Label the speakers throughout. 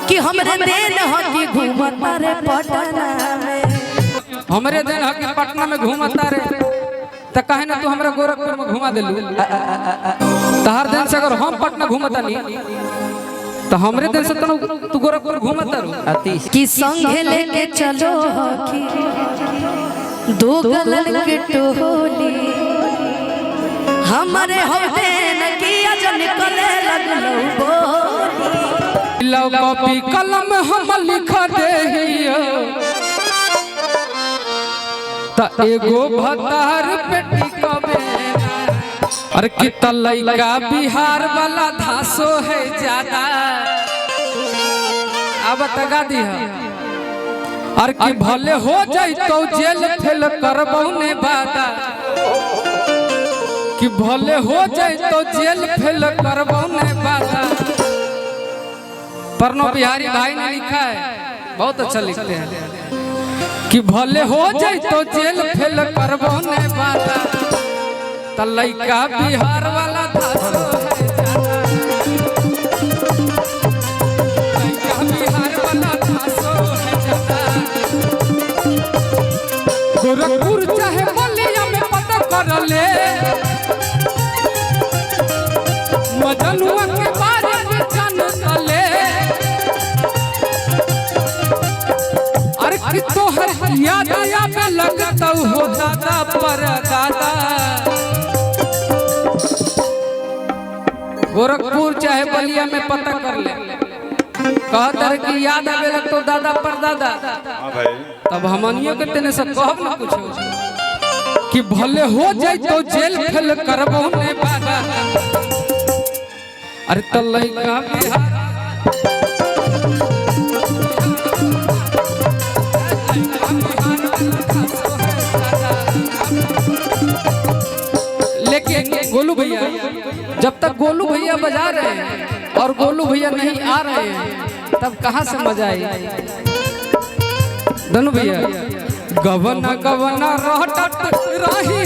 Speaker 1: कि हमरे देन हो कि घूमता रे पटना में,
Speaker 2: हमरे देन हो कि पटना में घूमता रे, तो कहे ना तू हमरा गोरखपुर में घुमा देलू। तहार दिन से अगर हम पटना घूमता नहीं तो हमरे दिन से तू गोरखपुर घूमता रू।
Speaker 1: कि संगे लेके चलो कि दो गलन के टोली, हमारे होते न किया जो निकले लगलो बोली।
Speaker 2: लो कॉपी कलम हम लिख दे हियो त एगो भतार पेटी कबे। अरे कितना लइका बिहार वाला धासो है ज्यादा, अब तगा दी है। और कि भले हो जाए तो जेल फेल करबौ ने बादा, कि भले हो जाए तो जेल फेल करबौ ने बादा। परनो बिहारी भाई ने लिखा है, बहुत अच्छा लिखते हैं, कि भले हो जाए तो जेल फेल करबौ ने बादा। त लइका बिहार वाला धासो है ज्यादा, लइका बिहार वाला धासो है ज्यादा। गोरखपुर चाहे बलिया में पता कर ले, मजनुआ के बारे में जान ले। अरे कि तोहर याद आवे लगता हो दादा पर दादा। गोरखपुर चाहे बलिया में पता कर ले, कहतर कि याद आवे लगता दादा पर दादा। तब हमनियों के तेने से कहब ना कुछ कि भले हो जाए तो जेल फेल करबौ ने बादा। अरे तो लइका बिहार लेकिन गोलू भैया, जब तक गोलू भैया बजा रहे हैं और गोलू भैया नहीं आ रहे हैं तब कहाँ से मजा आई। धनु भैया गवना गवना रहटत रही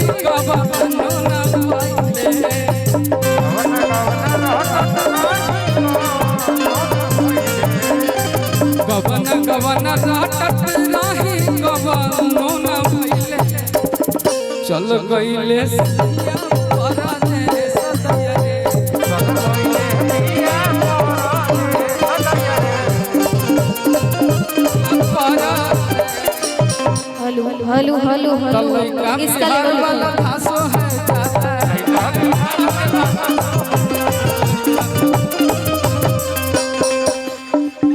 Speaker 2: गवना गवना रहटत रही गवनो न भइले। चल गइले
Speaker 1: हेलो हेलो हेलो इसका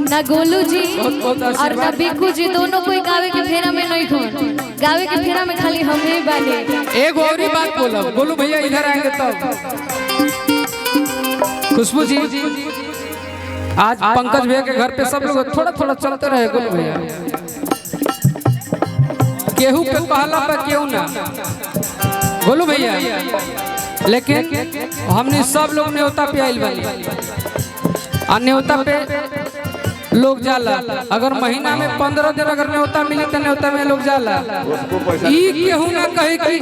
Speaker 1: ना गोलू जी और ना बिक्कू जी दोनों कोई गावे के फेरा में नहीं खोन, गावे के फेरा में खाली हम ही बाने।
Speaker 2: एक और ही बात बोलो, गोलू भैया इधर आएंगे तब। खुशबू जी आज पंकज भैया के घर पे सब लोग थोड़ा थोड़ा चलते रहे। गोलू भैया केहू पे कहला पे केहू ना, गोलू भैया लेकिन हमने सब लोग न्योता पे आइल बानी और न्योता पे लोग जाला। अगर महीना में 15 दिन अगर न्योता मिली तो न्योता में लोग जाला। ई केहू ना कहे कि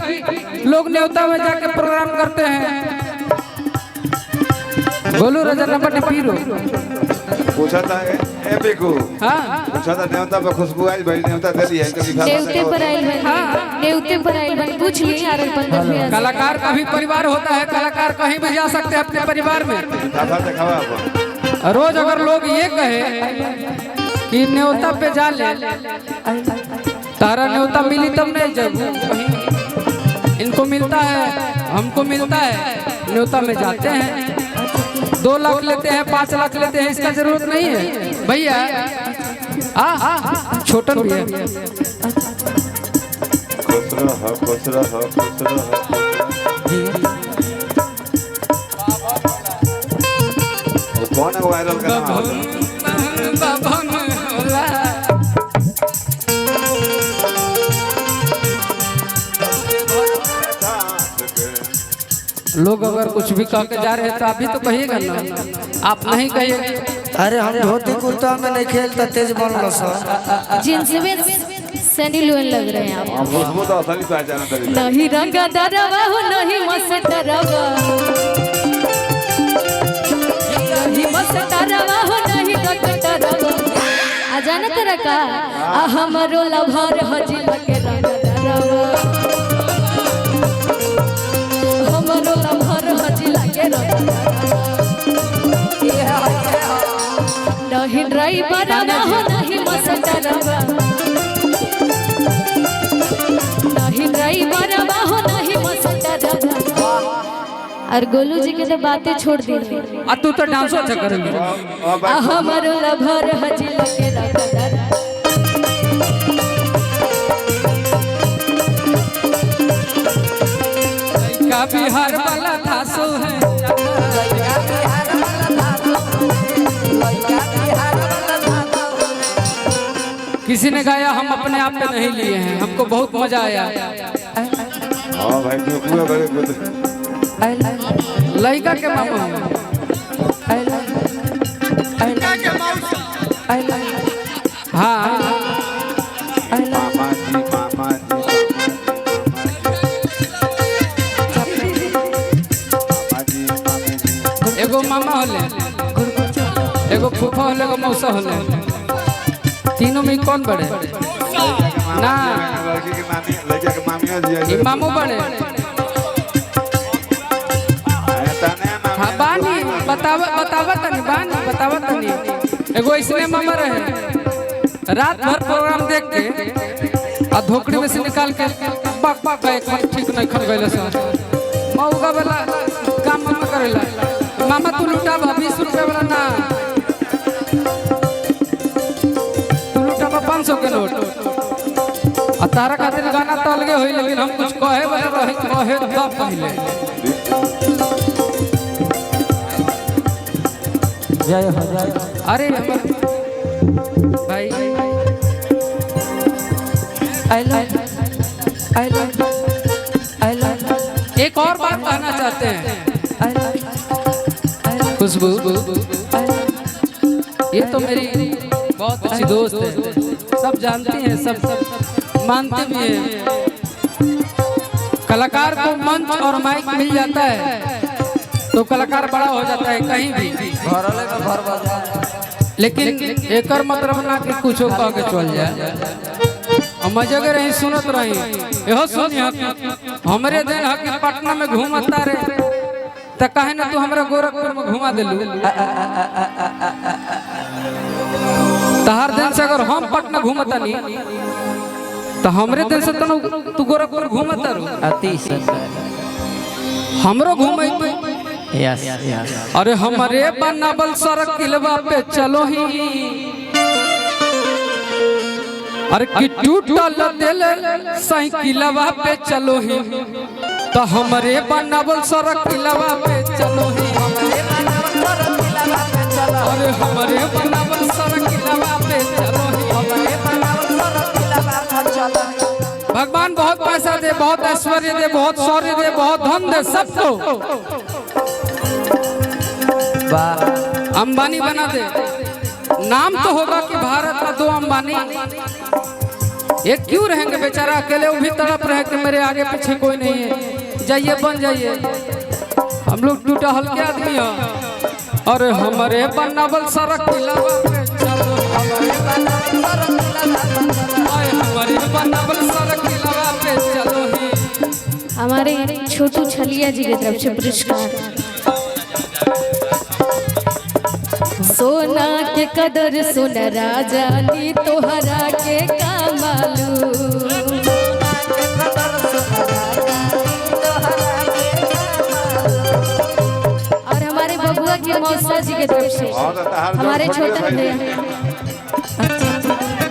Speaker 2: लोग न्योता में जाके प्रोग्राम करते हैं। गोलू राजा नंबर पीरो
Speaker 3: पूछा था ए बेकू,
Speaker 2: हां
Speaker 3: पूछा था न्योता पे खुशबू आई भाई न्योता दे दी है कभी खा
Speaker 1: न्योते पर आइल है। हां न्योते पर आइल है, पूछ ली यार 15 भैया।
Speaker 2: कलाकार का भी परिवार होता है, कलाकार कहीं भी जा सकते हैं अपने परिवार में।
Speaker 3: खावा दिखावा आप
Speaker 2: रोज अगर लोग ये कहे कि न्योता पे जा ले, तारा न्योता मिली तब नहीं जब इनको मिलता है हमको मिलता है, न्योता में जाते हैं। 2 लाख लेते हैं 5 लाख लेते हैं, इसका जरूरत नहीं है भैया। छोटन भैया
Speaker 3: खुश रहो कौन है वायरल करना लोग अगर कुछ भी कह के जा रहे हैं तो आप भी तो कहिएगा ना, आप नहीं कहिएगा।
Speaker 4: अरे हम धोती कुर्ता में नहीं खेलता, तेज बनल सर
Speaker 1: जींस में सैंडल लग रहे हैं आप।
Speaker 3: खुशबू तो असली पहचान तरीका
Speaker 1: नहीं रंगा दरवा हो नहीं मस्तरवा, नहीं मस्तरवा हो नहीं डकटरवा। जाना तेरा का हमरो लभर हजी लगे रंगदारवा हमरो लभर हजी लगे रंगदारवा नहीं ड्राइवर ना हो नहीं मस्टरवा नहीं ड्राइवर हो नहीं मस्टरवा और गोलू जी के तो बातें छोड़ दी
Speaker 2: आ तू तो डांसो अच्छा करेगी
Speaker 1: हमारो लभर हजी लगे रंगदारवा
Speaker 2: का बिहार वाला धासो है किसी ने गाया हम अपने आप पे नहीं लिए हैं हमको बहुत मजा आया
Speaker 5: हाँ भाई पूरा बड़े
Speaker 2: लड़का के मामा हाँ
Speaker 5: मामा जी मामा जी
Speaker 2: एगो मामा होले एगो फूफा होले एगो मौसा होले तीनों में कौन बड़े ना
Speaker 5: लड़की के मामी लड़का के मामिया जी
Speaker 2: ये मामू बड़े हाँ बानी बतावा तनी एगो इसने मामा रहे रात भर प्रोग्राम देख के आ धोकड़ी में से निकाल के बक बक एक बार ठीक नहीं खन गइले सर मौका वाला काम मत करेला मामा तू लुटा 20 रुपए वाला ना तू लुटा 500 के नोट आ तारा खातिर गाना तो अलगे होई लेकिन हम कुछ कहे वाला रहे कहे तब पहले
Speaker 4: जय हो जय
Speaker 2: अरे भाई
Speaker 4: आई लव
Speaker 2: एक और बात कहना चाहते हैं खुशबू ये तो मेरी बहुत अच्छी दोस्त है सब जानती हैं सब मानते भी हैं कलाकार को मंच और माइक मिल जाता है तो कलाकार बड़ा हो जाता है कहीं भी लेकिन एकर मतलब ना कि कुछ कह के चल जाए और मजे के रही सुनत रही यहो सुनी हमरे दिन हक पटना में घूमता रे त कहे ना तू हमरा गोरखपुर में घुमा देलू तहार दिन से अगर हम पटना घूमता नहीं तो हमरे दिन से तू गोरखपुर घूमता रो
Speaker 4: अति
Speaker 2: हमरो घूमे अरे हमारे बनावल सड़क किलवा पे चलो ही अरे कि टूटल दिल साइकिलवा पे चलो ही तो हमारे बनावल सड़क किलवा पे चलो ही अरे हमारे बनावल सड़क किलवा पे चलो ही भगवान बहुत पैसा दे बहुत ऐश्वर्य दे बहुत शौर्य दे बहुत धन दे सबको अंबानी बना दे नाम तो होगा कि भारत का 2 अंबानी एक क्यों रहेंगे बेचारा अकेले वो भी तड़प रहे कि मेरे आगे पीछे कोई नहीं है जाइए बन जाइए हम लोग टूटा हल्के आदमी हैं और हमारे बनावल सड़क किलवा पे चलो हमारे बनावल सड़क किलवा पे चलो ही
Speaker 1: हमारे छोटू छलिया जी की तरफ से पुरस्कार सोना के कदर सुन राजा नी तोहरा के कमालू और हमारे बबुआ की मौसा जी की तरफ से हमारे छोटा भैया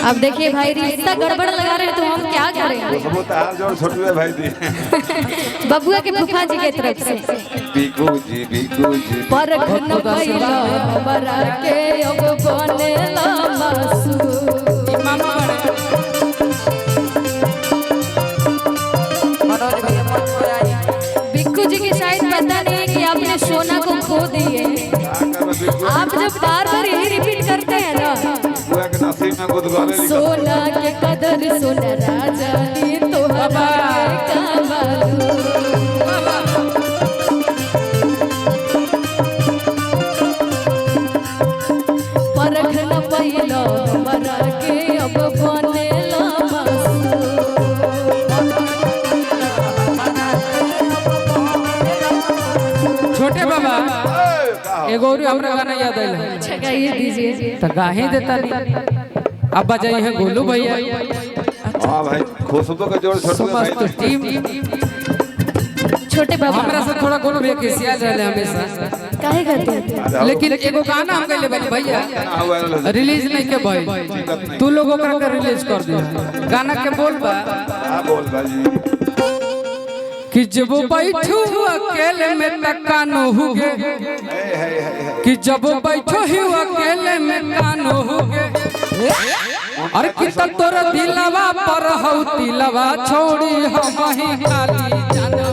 Speaker 1: अब देखिए भाई रिश्ता गड़बड़ लगा रहे हैं तो हम क्या करें
Speaker 5: छोटू भाई दी
Speaker 1: बबुआ के फूफा जी की तरफ से
Speaker 5: बीकू जी
Speaker 1: परख न कैला हमरा के अब बनेला मासू बिक्कू जी की शायद पता नहीं कि आपने सोना को खो दिए आप जब बार बार यही रिपीट करते हैं ना सोना के कदर सुन राजा नी तोहरा के कमालू परख न पैलो हमरा
Speaker 2: गदल है
Speaker 1: अच्छा गाइए दीजिए।
Speaker 2: तो गाही देता नहीं। अब बजाई है गोलू भैया।
Speaker 5: हाँ भाई खुशबू का जोड़ छोड़
Speaker 2: समस्त टीम
Speaker 1: छोटे बाबा
Speaker 2: हमरा से थोड़ा गोलू भैया के सिया रहले हमेशा।
Speaker 1: काहे करते हैं?
Speaker 2: लेकिन एगो गाना हम गइले बानी भैया रिलीज नहीं के भाई तू लोग ओकरा के रिलीज कर दे। गाना के बोल बा
Speaker 5: बोल भाई
Speaker 2: कि जब बैठू अकेले में तकानो हुगे कि जब बैठो ही अकेले में कानो हुगे अरे कि तोर दिलवा पर हौ दिलवा छोड़ी हम ही खाली जानो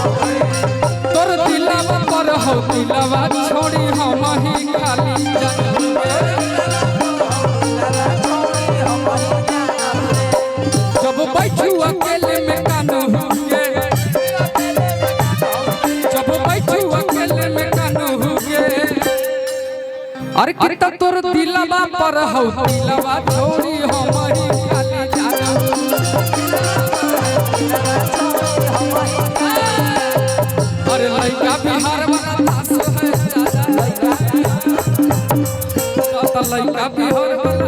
Speaker 2: तोर दिलवा पर हौ दिलवा छोड़ी हम ही खाली जानो जब बैठू अकेले में कानो हुगे जब बैठू अकेले में कानो हुगे अरे कितना तोर दिलवा पर हौ दिलवा छोड़ी हमारी खाली जाना अरे लइका बिहार वाला दास है दादा लइका बिहार वाला